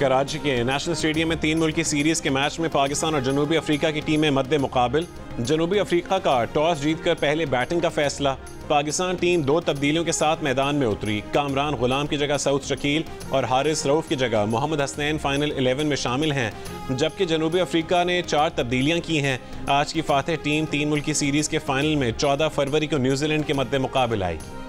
कराची के national stadium में 3 मुल्की सीरीज के मैच में पाकिस्तान और जनूबी अफ्रीका की टीमें मद्दे मुकाबिल। जनूबी अफ्रीका का टॉस जीतकर पहले बैटिंग का फैसला। पाकिस्तान टीम 2 तब्दीलियों के साथ मैदान में उतरी। कामरान गुलाम की जगह सऊद शकील और हारिस रऊफ की जगह मोहम्मद हसनैन फाइनल 11 में शामिल हैं, जबकि जनूबी अफ्रीका ने 4 तब्दीलियां की हैं। आज की फातेह टीम 3 मुल्की सीरीज के फाइनल में 14 फरवरी को न्यूजीलैंड के मद्दे मुकाबिल आएगी।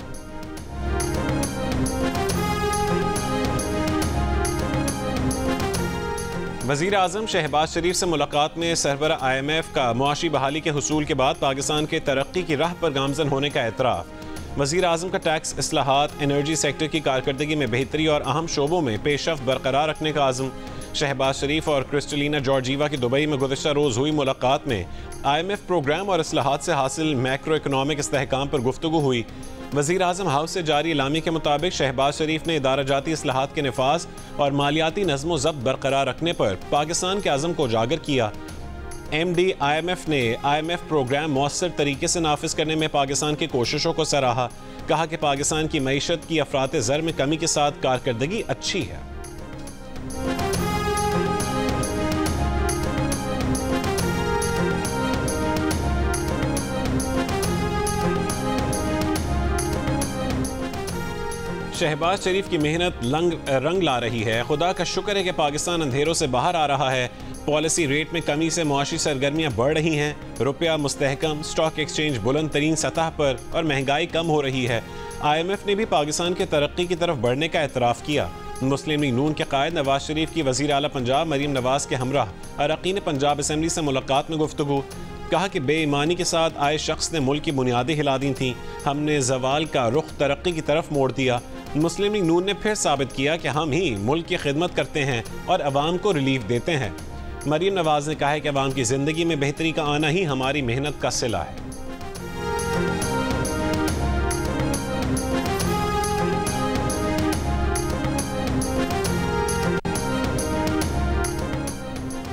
वज़ीर आज़म शहबाज शरीफ से मुलाकात में सरबरा IMF का मुआशी बहाली के हुसूल के बाद पाकिस्तान के तरक्की की राह पर गामजन होने का एतराफ़। वज़ीर आज़म का टैक्स इस्लाहात, एनर्जी सेक्टर की कारकर्दगी में बेहतरी और अहम शोबों में पेशरफ्त बरकरार रखने का आज़म। शहबाज शरीफ और क्रिस्टलिना जॉर्जीवा की दुबई में गुज़िश्ता रोज़ हुई मुलाकात में IMF प्रोग्राम और इस्लाहात से हासिल मैक्रो इकनॉमिक इस्तेहकाम पर गुफ्तगू हुई। वज़ीर आज़म हाउस से जारी इलामी के मुताबिक शहबाज शरीफ ने इदारा जाती इस्लाहात के निफाज और मालियाती नज़्म व ज़ब्त बरकरार रखने पर पाकिस्तान के अज़म को उजागर किया। MD IMF ने IMF प्रोग्राम मौसर तरीके से नाफिज करने में पाकिस्तान की कोशिशों को सराहा। कहा कि पाकिस्तान की मईशत की अफरात ज़र में कमी के साथ कारकर्दगी अच्छी है। शहबाज शरीफ की मेहनत रंग ला रही है। खुदा का शुक्र है कि पाकिस्तान अंधेरों से बाहर आ रहा है। पॉलिसी रेट में कमी से मुआशी सरगर्मियाँ बढ़ रही हैं। रुपया मुस्तहकम, स्टॉक एक्सचेंज बुलंद तरीन सतह पर और महंगाई कम हो रही है। IMF ने भी पाकिस्तान के तरक्की की तरफ बढ़ने का एतराफ़ किया। मुस्लिम लीग नून के कायद नवाज शरीफ की वज़ीर आला पंजाब मरीम नवाज के हमराह अरकान पंजाब असम्बली से मुलाकात में गुफ्तगू। कहा कि बेईमानी के साथ आए शख्स ने मुल्क की बुनियादें हिला दी थीं। हमने जवाल का रुख तरक्की की तरफ मोड़ दिया। मुस्लिम लीग नून ने फिर साबित किया कि हम ही मुल्क की खिदमत करते हैं और अवाम को रिलीफ देते हैं। मरीम नवाज ने कहा है कि अवाम की ज़िंदगी में बेहतरी का आना ही हमारी मेहनत का सिला है।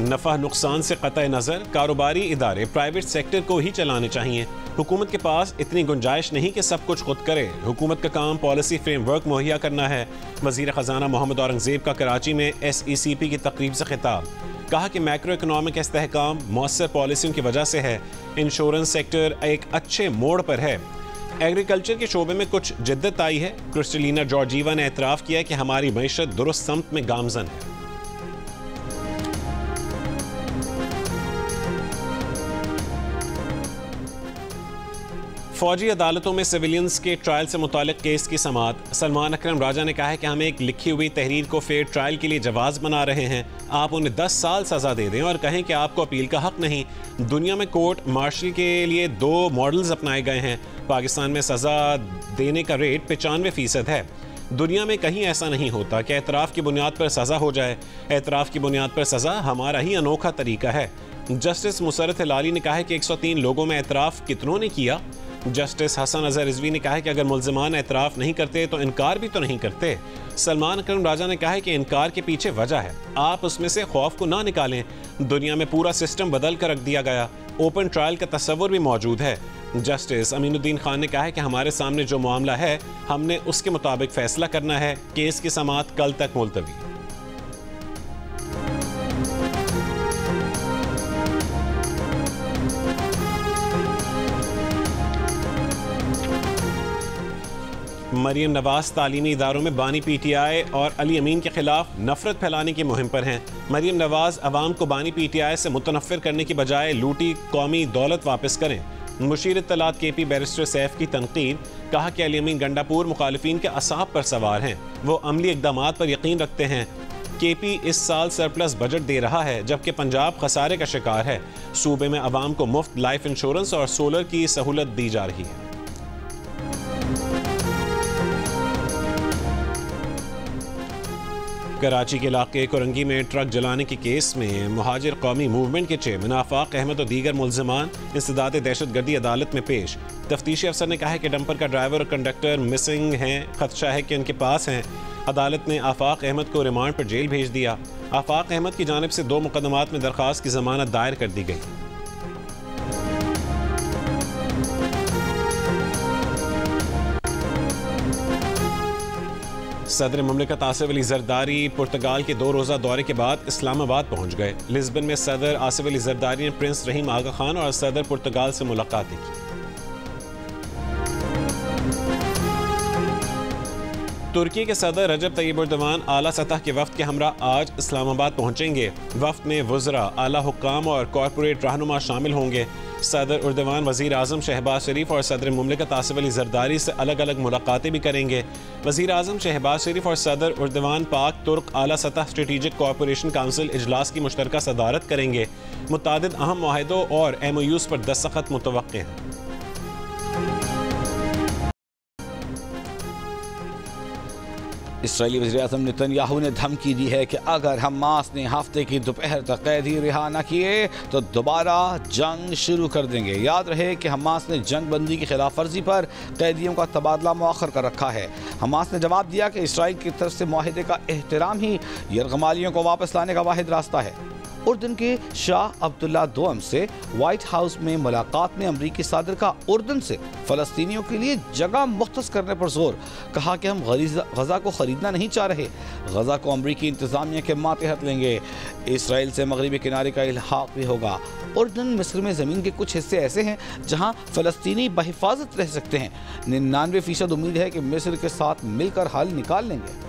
नफ़ा नुकसान से क़तई नज़र कारोबारी इदारे प्राइवेट सेक्टर को ही चलाने चाहिए। हुकूमत के पास इतनी गुंजाइश नहीं कि सब कुछ खुद करे। हुकूमत का काम पॉलिसी फ्रेमवर्क मुहैया करना है। वज़ीर ख़जाना मोहम्मद औरंगज़ेब का कराची में SECP की तकरीब से खिताब। कहा कि मैक्रो इकनॉमिक इस्तेहकाम मौसर पॉलिसियों की वजह से है। इंश्योरेंस सेक्टर एक अच्छे मोड़ पर है। एग्रीकल्चर के शोबे में कुछ जिद्दत आई है। क्रिस्टलिना जॉर्जीवा ने एतराफ़ किया कि हमारी मईशत दुरुस्त समत में गामजन है। फौजी अदालतों में सिविलियंस के ट्रायल से मुतालिक केस की समाअत। सलमान अकरम राजा ने कहा है कि हम एक लिखी हुई तहरीर को फेयर ट्रायल के लिए जवाज़ बना रहे हैं। आप उन्हें 10 साल सज़ा दे दें और कहें कि आपको अपील का हक नहीं। दुनिया में कोर्ट मार्शल के लिए 2 मॉडल्स अपनाए गए हैं। पाकिस्तान में सज़ा देने का रेट 95% है। दुनिया में कहीं ऐसा नहीं होता कि एतराफ़ की बुनियाद पर सज़ा हो जाए। एतराफ़ की बुनियाद पर सज़ा हमारा ही अनोखा तरीका है। जस्टिस मुसरत हिलाली ने कहा है कि 103 लोगों में एतराफ़ कितनों ने किया। जस्टिस हसन अजहर रिजवी ने कहा है कि अगर मुल्ज़िमान एतराफ़ नहीं करते तो इनकार भी तो नहीं करते। सलमान अकरम राजा ने कहा है कि इनकार के पीछे वजह है, आप उसमें से खौफ को ना निकालें। दुनिया में पूरा सिस्टम बदल कर रख दिया गया। ओपन ट्रायल का तस्वुर भी मौजूद है। जस्टिस अमीनुद्दीन खान ने कहा है कि हमारे सामने जो मामला है हमने उसके मुताबिक फ़ैसला करना है। केस की समाअत कल तक मुलतवी। मरीम नवाज तालीमी इदारों में बानी PTI और अली अमीन के खिलाफ नफरत फैलाने की मुहिम पर हैं। मरीम नवाज अवाम को बानी PTI से मुतनफ़िर करने की बजाय लूटी कौमी दौलत वापस करें। मुशीर इत्तलात KP बैरिस्टर सैफ की तनकीद। कहा कि अली अमीन गंडापुर मुखालिफिन के असाब पर सवार हैं। वो अमली इक़दामात पर यकीन रखते हैं। KP इस साल सरप्लस बजट दे रहा है जबकि पंजाब खसारे का शिकार है। सूबे में अवाम को मुफ्त लाइफ इंश्योरेंस और सोलर की सहूलत दी जा रही है। कराची के इलाके कोरंगी में ट्रक जलाने के केस में मुहाजिर कौमी मूवमेंट के चेयरमैन आफाक अहमद और दीगर मुल्ज़िमान इंसदाद दहशतगर्दी अदालत में पेश। तफ्तीशी अफसर ने कहा है कि डंपर का ड्राइवर और कंडक्टर मिसिंग हैं, खदशा है कि उनके पास हैं। अदालत ने आफाक अहमद को रिमांड पर जेल भेज दिया। आफाक अहमद की जानिब से 2 मुकदमात में दरख्वास्त की ज़मानत दायर कर दी गई। सदर मुमलिकत आसिफ अली जरदारी पुर्तगाल के 2 रोज़ा दौरे के बाद इस्लामाबाद पहुँच गए। लिस्बन में सदर आसिफ अली जरदारी ने प्रिंस रहीम आगा खान और सदर पुर्तगाल से मुलाकातें की। तुर्की के सदर रजब तैयब एर्दोगान आला सतह के वफ्द के हमरा आज इस्लामाबाद पहुंचेंगे। वफ्द में वज़रा, आला हुक्काम और कॉरपोरेट रहनुमा शामिल होंगे। सदर एर्दोगान वज़ीर आज़म शहबाज शरीफ और सदर मुमलिकत आसिफ अली जरदारी से अलग अलग मुलाकातें भी करेंगे। वज़ीर आज़म शहबाज शरीफ और सदर एर्दोगान पाक तुर्क आला सतह स्ट्रेटेजिक कॉरपोरेशन काउंसिल इजलास की मुश्तरका सदारत करेंगे। मुतादिद अहम मुआहिदों और MOUs पर दस्तखत मुतवक्के हैं। इसराइली वज़ीर-ए-आज़म नेतन्याहू ने धमकी दी है कि अगर हमास ने हफ्ते की दोपहर तक कैदी रिहा न किए तो दोबारा जंग शुरू कर देंगे। याद रहे कि हमास ने जंग बंदी की खिलाफ वर्जी पर कैदियों का तबादला मौखर कर रखा है। हमास ने जवाब दिया कि इसराइल की तरफ से मुआहिदे का एहतराम ही यरगमालियों को वापस लाने का वाहिद रास्ता है। उर्दन के शाह अब्दुल्ला दोम से व्हाइट हाउस में मुलाकात में अमरीकी सदर का उर्दन से फ़लस्तीनियों के लिए जगह मुख्तस करने पर जोर। कहा कि हम गजा को ख़रीदना नहीं चाह रहे, गजा को अमरीकी इंतज़ामिया के मातहत लेंगे। इसराइल से मगरबी किनारे का इल्हाक भी होगा। उर्दन मिस्र में ज़मीन के कुछ हिस्से ऐसे हैं जहाँ फ़लस्तीनी बहिफाजत रह सकते हैं। 99% उम्मीद है कि मिस्र के साथ मिलकर हल निकाल लेंगे।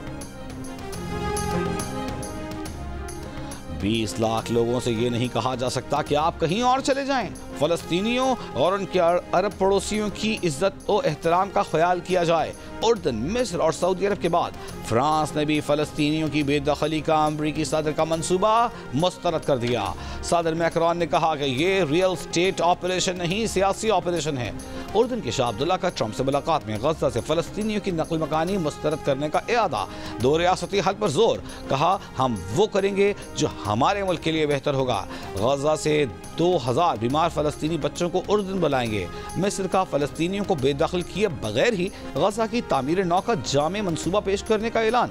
20 लाख लोगों से ये नहीं कहा जा सकता कि आप कहीं और चले जाएं। फ़लस्तीनियों और उनके अरब पड़ोसियों की इज्जत और एहतराम का ख्याल किया जाए। उर्दन, मिस्र और सऊदी अरब के बाद फ्रांस ने भी फ़लस्तीनियों की बेदखली का अमरीकी सदर का मंसूबा मुस्तरद कर दिया। सदर मैक्रोन ने कहा कि ये रियल स्टेट ऑपरेशन नहीं, सियासी ऑपरेशन है। उर्दन के शाह अब्दुल्ला का ट्रंप से मुलाकात में गजा से फ़लस्तीनियों की नकल मकानी मुस्तरद करने का इरादा, 2 रियासती हल पर जोर। कहा हम वो करेंगे जो हमारे मुल्क के लिए बेहतर होगा। गजा से 2000 बीमार फ़लस्तीनी बच्चों को उर्दन बुलाएंगे। मिस्र का फ़लस्तीनियों को बेदखल किए बगैर ही गजा की तामीर नौ का जामे मंसूबा पेश करने का ऐलान।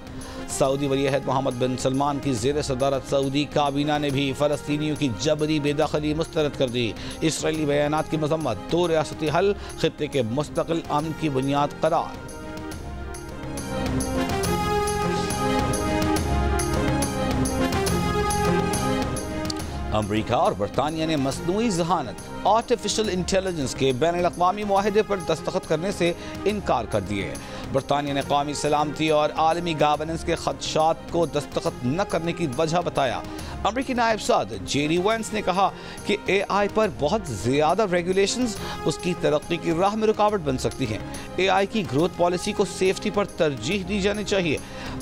सऊदी वली-अहद मोहम्मद बिन सलमान की ज़ेर सदारत सऊदी काबीना ने भी फ़लस्तीनियों की जबरी बेदखली मुस्तरद कर दी। इसराइली बयानात की मज़म्मत, 2 रियासती हल खित्ते के मुस्तकिल अमन की बुनियाद करार। अमरीका और बरतानिया ने मसनूई ज़हानत आर्टिफिशियल इंटेलिजेंस के बैनुल-अक़वामी मुआहिदे पर दस्तखत करने से इनकार कर दिए। बरतानिया ने कौमी सलामती और आलमी गवर्नेंस के खदशात को दस्तखत न करने की वजह बताया। अमरीकी नायब सदर जेडी वेंस ने कहा कि AI पर बहुत ज़्यादा रेगुलेशंस उसकी तरक्की की राह में रुकावट बन सकती हैं। AI की ग्रोथ पॉलिसी को सेफ्टी पर तरजीह दी जानी चाहिए।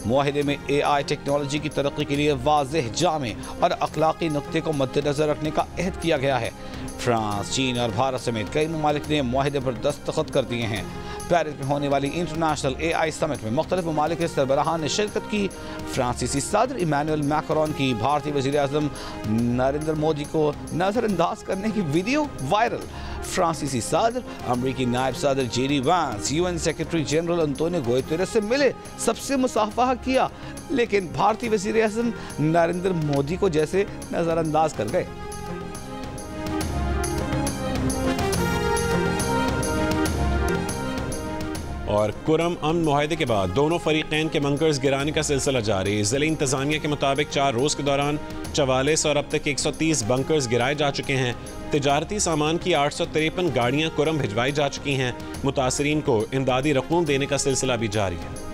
मुआहिदे में AI टेक्नोलॉजी की तरक्की के लिए वाज़ेह, जामे और अखलाकी नुक्ते को मद्देनज़र रखने का अहद किया गया है। फ्रांस, चीन और भारत समेत कई ममालिक ने मुआहिदे पर दस्तखत कर दिए हैं। पेरिस में होने वाली इंटरनेशनल AI समिट में मुख्तलिफ ममालिक के सरबराहान ने शिरकत की। फ्रांसीसी सदर इमानुएल मैक्रोन की भारतीय वज़ीर-ए-आज़म नरेंद्र मोदी को नज़रअंदाज करने की वीडियो वायरल। फ्रांसीसी सदर, अमरीकी नायब सदर जेडी वांस, UN secretary general Antonio Guterres से मिले, सबसे मुसाफहा किया, लेकिन भारतीय वज़ीर-ए-आज़म नरेंद्र मोदी को जैसे नज़रअंदाज कर गए। और कुरम अमन मुआहिदे के बाद दोनों फरीकैन के बंकर्स गिराने का सिलसिला जारी। ज़िला इंतज़ामिया के मुताबिक 4 रोज़ के दौरान 44 और अब तक 130 बंकर्स गिराए जा चुके हैं। तिजारती सामान की 853 गाड़ियाँ कुरम भिजवाई जा चुकी हैं। मुतासरीन को इमदादी रकूम देने का सिलसिला भी जारी है।